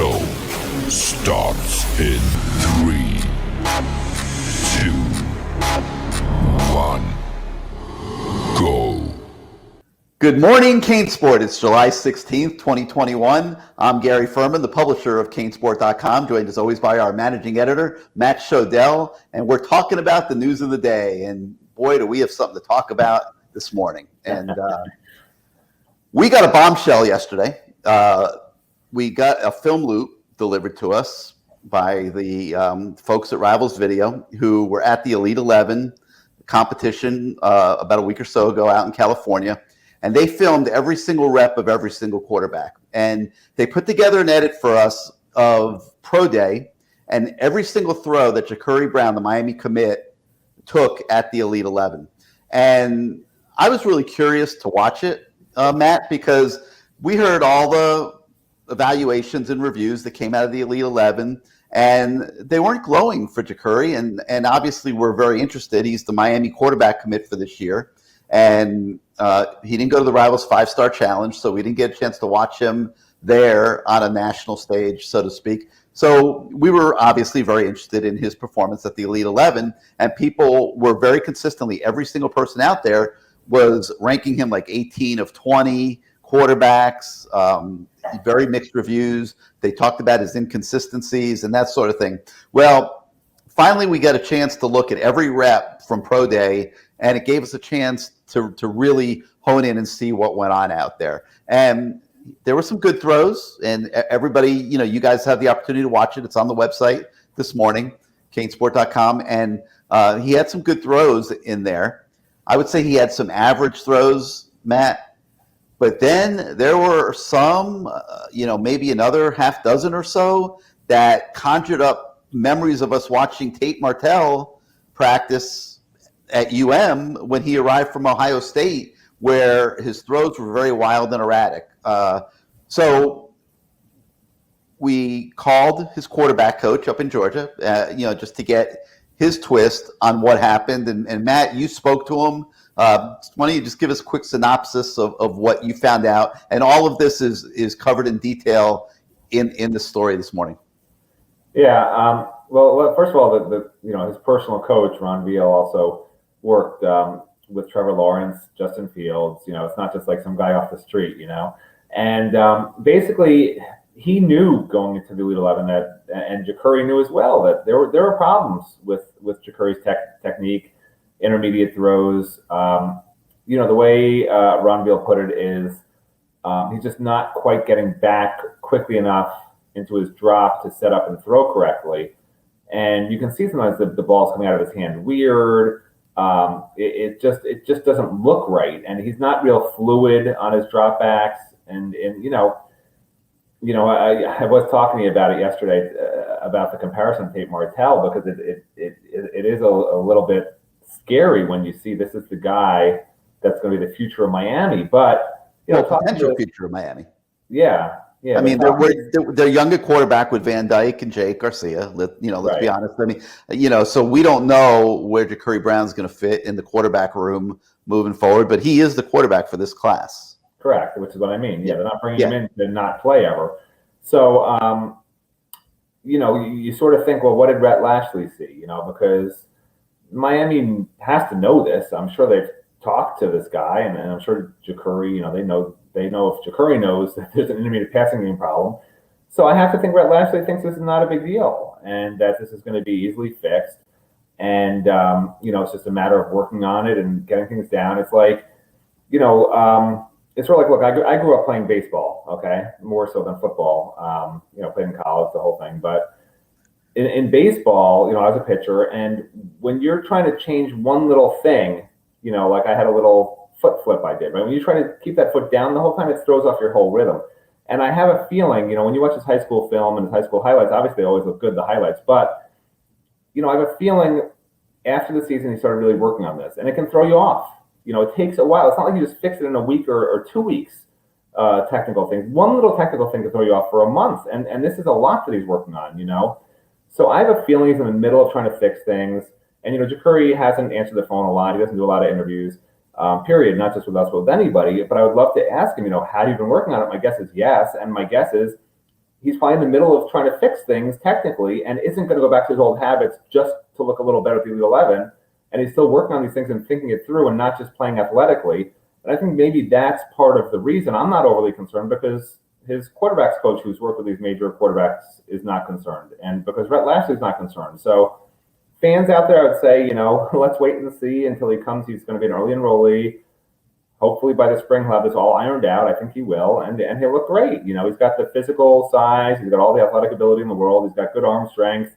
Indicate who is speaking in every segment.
Speaker 1: show starts in 3, 2, 1, go.
Speaker 2: Good morning, CaneSport. It's July 16th, 2021. I'm Gary Ferman, the publisher of CaneSport.com, joined as always by our managing editor, Matt Shodell, and we're talking about the news of the day. And boy, do we have something to talk about this morning. And we got a bombshell yesterday. We got a film loop delivered to us by the folks at Rivals Video, who were at the Elite 11 competition about a week or so ago out in California. And they filmed every single rep of every single quarterback. And they put together an edit for us of Pro Day and every single throw that Ja'Cory Brown, the Miami commit, took at the Elite 11. And I was really curious to watch it, Matt, because we heard all the evaluations and reviews that came out of the Elite 11, and they weren't glowing for Ja'Cory. And obviously we're very interested. He's the Miami quarterback commit for this year. And he didn't go to the Rivals 5-Star Challenge, so we didn't get a chance to watch him there on a national stage, so to speak. So we were obviously very interested in his performance at the Elite 11, and people were very consistently, every single person out there was ranking him like 18 of 20 quarterbacks, very mixed reviews. They talked about his inconsistencies and that sort of thing. Well, finally we got a chance to look at every rep from Pro Day, and it gave us a chance to really hone in and see what went on out there. And there were some good throws, and everybody, you guys have the opportunity to watch it. It's on the website this morning, CaneSport.com, and he had some good throws in there. I would say he had some average throws, Matt, but then there were some, maybe another half dozen or so that conjured up memories of us watching Tate Martell practice at when he arrived from Ohio State, where his throws were very wild and erratic. So we called his quarterback coach up in Georgia, just to get his twist on what happened. And Matt, you spoke to him. Why don't you just give us a quick synopsis of what you found out? And all of this is covered in detail in the story this morning.
Speaker 3: Yeah. Well, first of all, his personal coach, Ron Veal, also worked with Trevor Lawrence, Justin Fields. It's not just like some guy off the street, And basically, he knew going into the Elite 11 that, and Ja'Cory knew as well, that there were problems with Ja'Cory's technique, intermediate throws. The way Ron Veal put it is he's just not quite getting back quickly enough into his drop to set up and throw correctly. And you can see sometimes the ball's coming out of his hand weird. It just doesn't look right, and he's not real fluid on his dropbacks. And I was talking to you about it yesterday about the comparison to Tate Martell, because it is a little bit scary when you see this is the guy that's going to be the future of Miami, but
Speaker 2: potential future of Miami.
Speaker 3: Yeah. Yeah,
Speaker 2: I mean, they're younger quarterback with Van Dyke and Jake Garcia. Let's
Speaker 3: right.
Speaker 2: be honest. I mean, so we don't know where Ja'Cory Brown's going to fit in the quarterback room moving forward, but he is the quarterback for this class.
Speaker 3: Correct, which is what I mean. Yeah, they're not bringing him in to not play ever. So, you sort of think, well, what did Rhett Lashley see? Because Miami has to know this. I'm sure they've talked to this guy, and I'm sure Ja'Cory, they know if Ja'Cory knows that there's an intermediate passing game problem. So I have to think Rhett Lashley thinks this is not a big deal, and that this is going to be easily fixed. And, it's just a matter of working on it and getting things down. It's like, it's sort of like, look, I grew up playing baseball, okay, more so than football, played in college, the whole thing. But in baseball, I was a pitcher, and when you're trying to change one little thing, like I had a little foot flip I did, right? When you try to keep that foot down the whole time, it throws off your whole rhythm. And I have a feeling, when you watch his high school film and his high school highlights, obviously they always look good, the highlights, but, I have a feeling after the season he started really working on this, and it can throw you off. It takes a while. It's not like you just fix it in a week or 2 weeks, technical things. One little technical thing can throw you off for a month, and this is a lot that he's working on, So I have a feeling he's in the middle of trying to fix things, and, Ja'Cory hasn't answered the phone a lot. He doesn't do a lot of interviews. Period, not just with us, but with anybody. But I would love to ask him, have you been working on it? My guess is yes. And my guess is he's probably in the middle of trying to fix things technically and isn't going to go back to his old habits just to look a little better at the Elite 11. And he's still working on these things and thinking it through and not just playing athletically. And I think maybe that's part of the reason I'm not overly concerned, because his quarterbacks coach, who's worked with these major quarterbacks, is not concerned. And because Rhett Lashley's not concerned. So fans out there, I would say, let's wait and see until he comes. He's going to be an early enrollee. Hopefully by the spring he'll have this all ironed out. I think he will, and he'll look great. He's got the physical size, he's got all the athletic ability in the world, he's got good arm strength,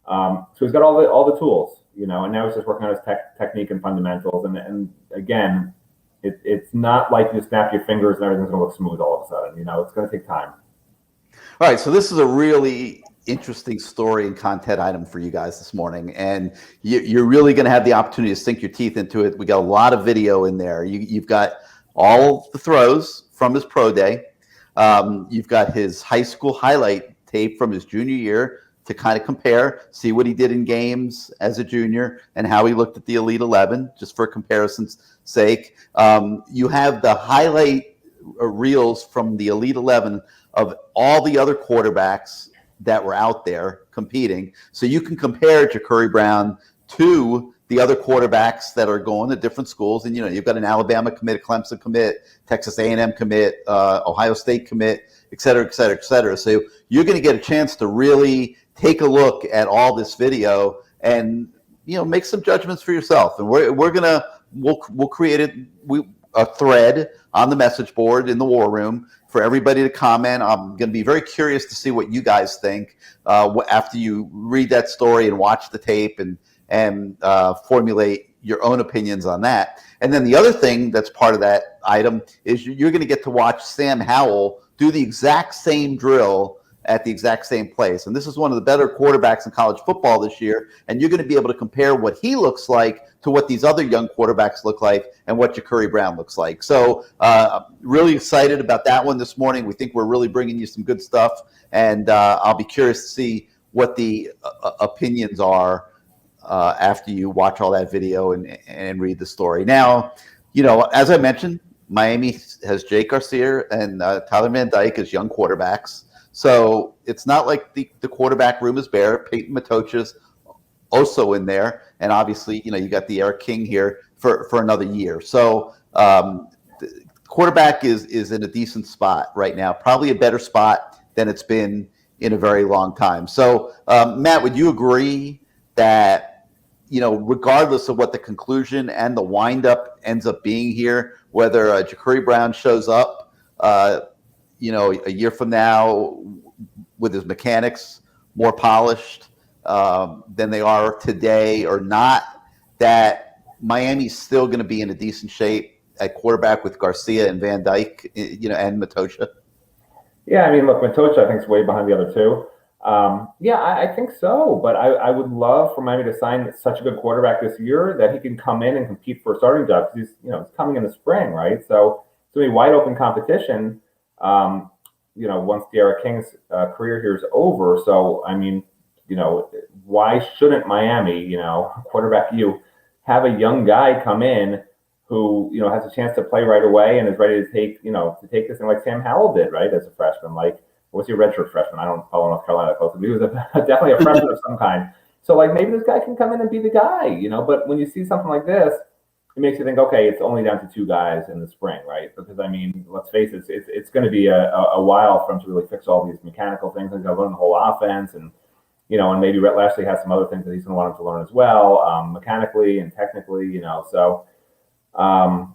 Speaker 3: so he's got all the tools. And now he's just working on his technique and fundamentals. And again, it's not like you snap your fingers and everything's going to look smooth all of a sudden. It's going to take time.
Speaker 2: All right, so this is a really interesting story and content item for you guys this morning, and you're really going to have the opportunity to sink your teeth into it. We got a lot of video in there. You've got all the throws from his pro day. You've got his high school highlight tape from his junior year to kind of compare, see what he did in games as a junior and how he looked at the Elite 11, just for comparison's sake. You have the highlight reels from the Elite 11 of all the other quarterbacks that were out there competing. So you can compare Ja'Cory Brown to the other quarterbacks that are going to different schools. And, you've got an Alabama commit, a Clemson commit, Texas A&M commit, Ohio State commit, et cetera, et cetera, et cetera. So you're going to get a chance to really take a look at all this video and, make some judgments for yourself. And we'll create a thread on the message board in the War Room for everybody to comment. I'm going to be very curious to see what you guys think after you read that story and watch the tape and formulate your own opinions on that. And then the other thing that's part of that item is you're going to get to watch Sam Howell do the exact same drill at the exact same place. And this is one of the better quarterbacks in college football this year. And you're going to be able to compare what he looks like to what these other young quarterbacks look like and what Ja'Cory Brown looks like. So really excited about that one this morning. We think we're really bringing you some good stuff. And I'll be curious to see what the opinions are after you watch all that video and read the story. Now, as I mentioned, Miami has Jake Garcia and Tyler Van Dyke as young quarterbacks. So it's not like the quarterback room is bare. Peyton Matocha's also in there. And obviously, you got the Eric King here for another year. So the quarterback is in a decent spot right now, probably a better spot than it's been in a very long time. So, Matt, would you agree that, regardless of what the conclusion and the windup ends up being here, whether Ja'Cory Brown shows up, a year from now with his mechanics more polished than they are today or not, that Miami's still going to be in a decent shape at quarterback with Garcia and Van Dyke, and Matocha?
Speaker 3: Yeah, I mean, look, Matocha, I think, is way behind the other two. I think so. But I would love for Miami to sign such a good quarterback this year that he can come in and compete for a starting job, because he's coming in the spring, right? So it's going to be wide open competition. Once Derek King's career here is over. So, I mean, why shouldn't Miami, quarterback have a young guy come in who, has a chance to play right away and is ready to take this thing like Sam Howell did, right, as a freshman. Like, was he a redshirt freshman? I don't follow North Carolina closely, but he was definitely a freshman of some kind. So, like, maybe this guy can come in and be the guy, But when you see something like this, it makes you think, okay, it's only down to two guys in the spring, right? Because, I mean, let's face it, it's going to be a while for him to really fix all these mechanical things. He's got to learn the whole offense, and and maybe Rhett Lashley has some other things that he's going to want him to learn as well, mechanically and technically, So, I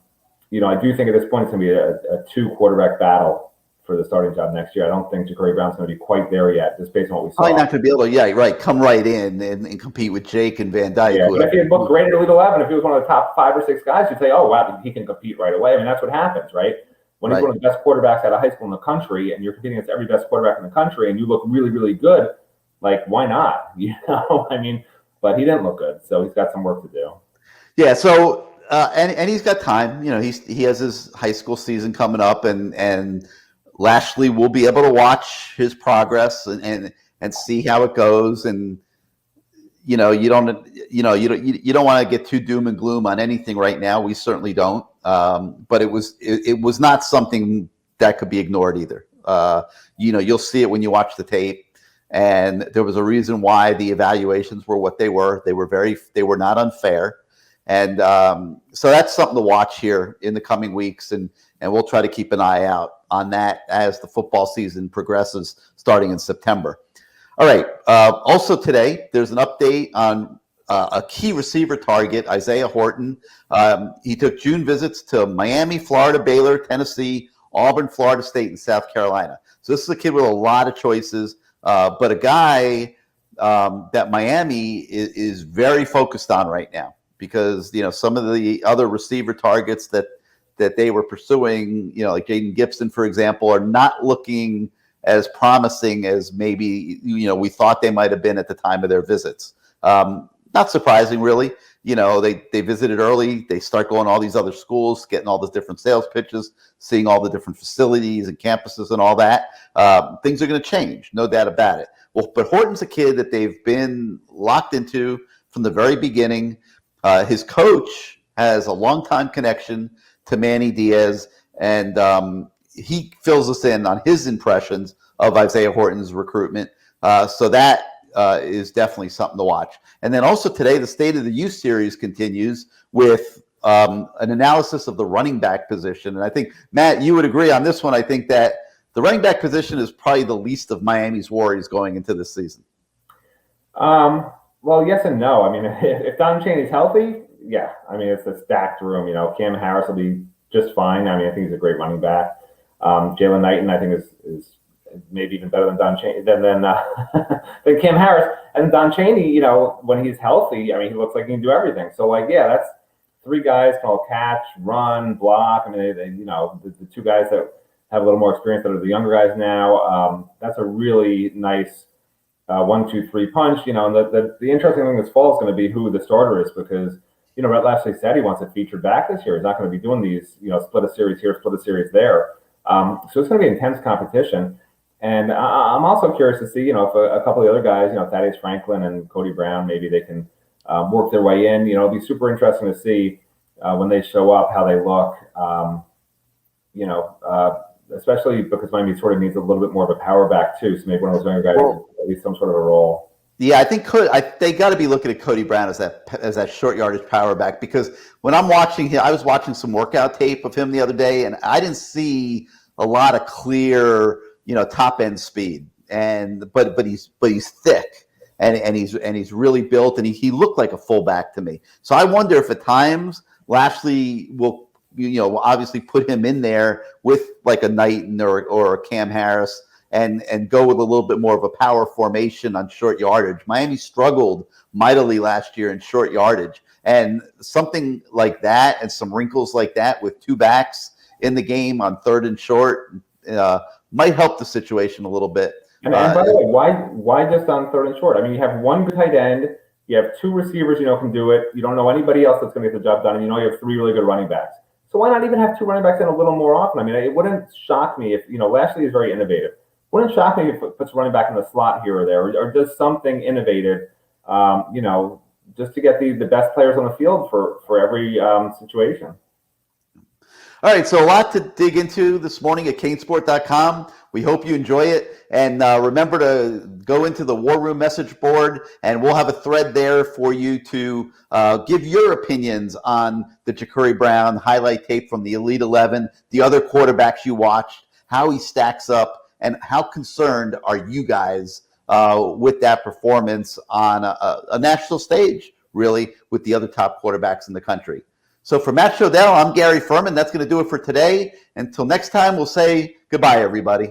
Speaker 3: do think at this point it's going to be a two-quarterback battle for the starting job next year. I don't think Ja'Cory Brown's going to be quite there yet, just based on what we saw.
Speaker 2: Probably not going to be able to, come right in and compete with Jake and Van Dyke.
Speaker 3: Yeah, but if he had looked great at Elite 11, if he was one of the top 5 or 6 guys, you'd say, oh, wow, he can compete right away. I mean, that's what happens, right? When he's one of the best quarterbacks out of high school in the country, and you're competing against every best quarterback in the country, and you look really, really good, like, why not? I mean, but he didn't look good, so he's got some work to do. Yeah,
Speaker 2: so and he's got time. He has his high school season coming up, and Lashley will be able to watch his progress and see how it goes. And you don't want to get too doom and gloom on anything right now. We certainly don't. But it was not something that could be ignored either. You'll see it when you watch the tape. And there was a reason why the evaluations were what they were. They were not unfair. And so that's something to watch here in the coming weeks. And we'll try to keep an eye out on that as the football season progresses starting in September. All right. Also today, there's an update on a key receiver target, Isaiah Horton. He took June visits to Miami, Florida, Baylor, Tennessee, Auburn, Florida State, and South Carolina. So this is a kid with a lot of choices, but a guy that Miami is very focused on right now because, some of the other receiver targets that they were pursuing, like Jaden Gibson, for example, are not looking as promising as maybe, we thought they might have been at the time of their visits. Not surprising, really. They visited early. They start going to all these other schools, getting all the different sales pitches, seeing all the different facilities and campuses and all that. Things are going to change, no doubt about it. Well, but Horton's a kid that they've been locked into from the very beginning. His coach has a longtime connection to Manny Diaz, and he fills us in on his impressions of Isaiah Horton's recruitment. So that is definitely something to watch. And then also today, the State of the Youth series continues with an analysis of the running back position. And I think, Matt, you would agree on this one. I think that the running back position is probably the least of Miami's worries going into this season.
Speaker 3: Well, yes and no. I mean, if Don Chaney's healthy, yeah. I mean, it's a stacked room. Cam Harris will be just fine. I mean, I think he's a great running back. Jalen Knighton, I think, is maybe even better than Don Chaney than Cam Harris. And Don Chaney, when he's healthy, I mean, he looks like he can do everything. So, that's three guys can all catch, run, block. I mean, they the two guys that have a little more experience that are the younger guys now. That's a really nice 1-2-3 punch. And the interesting thing this fall is going to be who the starter is because Rhett Lashley said he wants a featured back this year. He's not going to be doing these split a series here, split a series there. So it's going to be intense competition. And I'm also curious to see, if a couple of the other guys, Thaddeus Franklin and Cody Brown, maybe they can work their way in. It'll be super interesting to see when they show up, how they look, especially because Miami sort of needs a little bit more of a power back too. So maybe one of those younger guys, at least some sort of a role.
Speaker 2: Yeah, I think they got to be looking at Cody Brown as that short yardage power back because when I'm watching him, I was watching some workout tape of him the other day, and I didn't see a lot of clear, top end speed. But he's thick and he's really built, and he looked like a fullback to me. So I wonder if at times Lashley will obviously put him in there with like a Knighton or a Cam Harris. And go with a little bit more of a power formation on short yardage. Miami struggled mightily last year in short yardage. And something like that and some wrinkles like that with two backs in the game on third and short might help the situation a little bit.
Speaker 3: And by the way, why just on third and short? I mean, you have one good tight end. You have two receivers can do it. You don't know anybody else that's going to get the job done. And you have three really good running backs. So why not even have two running backs in a little more often? I mean, it wouldn't shock me if, Lashley is very innovative. Wouldn't shock me if it puts running back in the slot here or there, or does something innovative, just to get the best players on the field for every situation.
Speaker 2: All right, so a lot to dig into this morning at CaneSport.com. We hope you enjoy it. And remember to go into the War Room message board, and we'll have a thread there for you to give your opinions on the Ja'Cory Brown highlight tape from the Elite 11, the other quarterbacks you watched, how he stacks up, and how concerned are you guys with that performance on a national stage, really, with the other top quarterbacks in the country? So for Matt Shodell, I'm Gary Ferman. That's going to do it for today. Until next time, we'll say goodbye, everybody.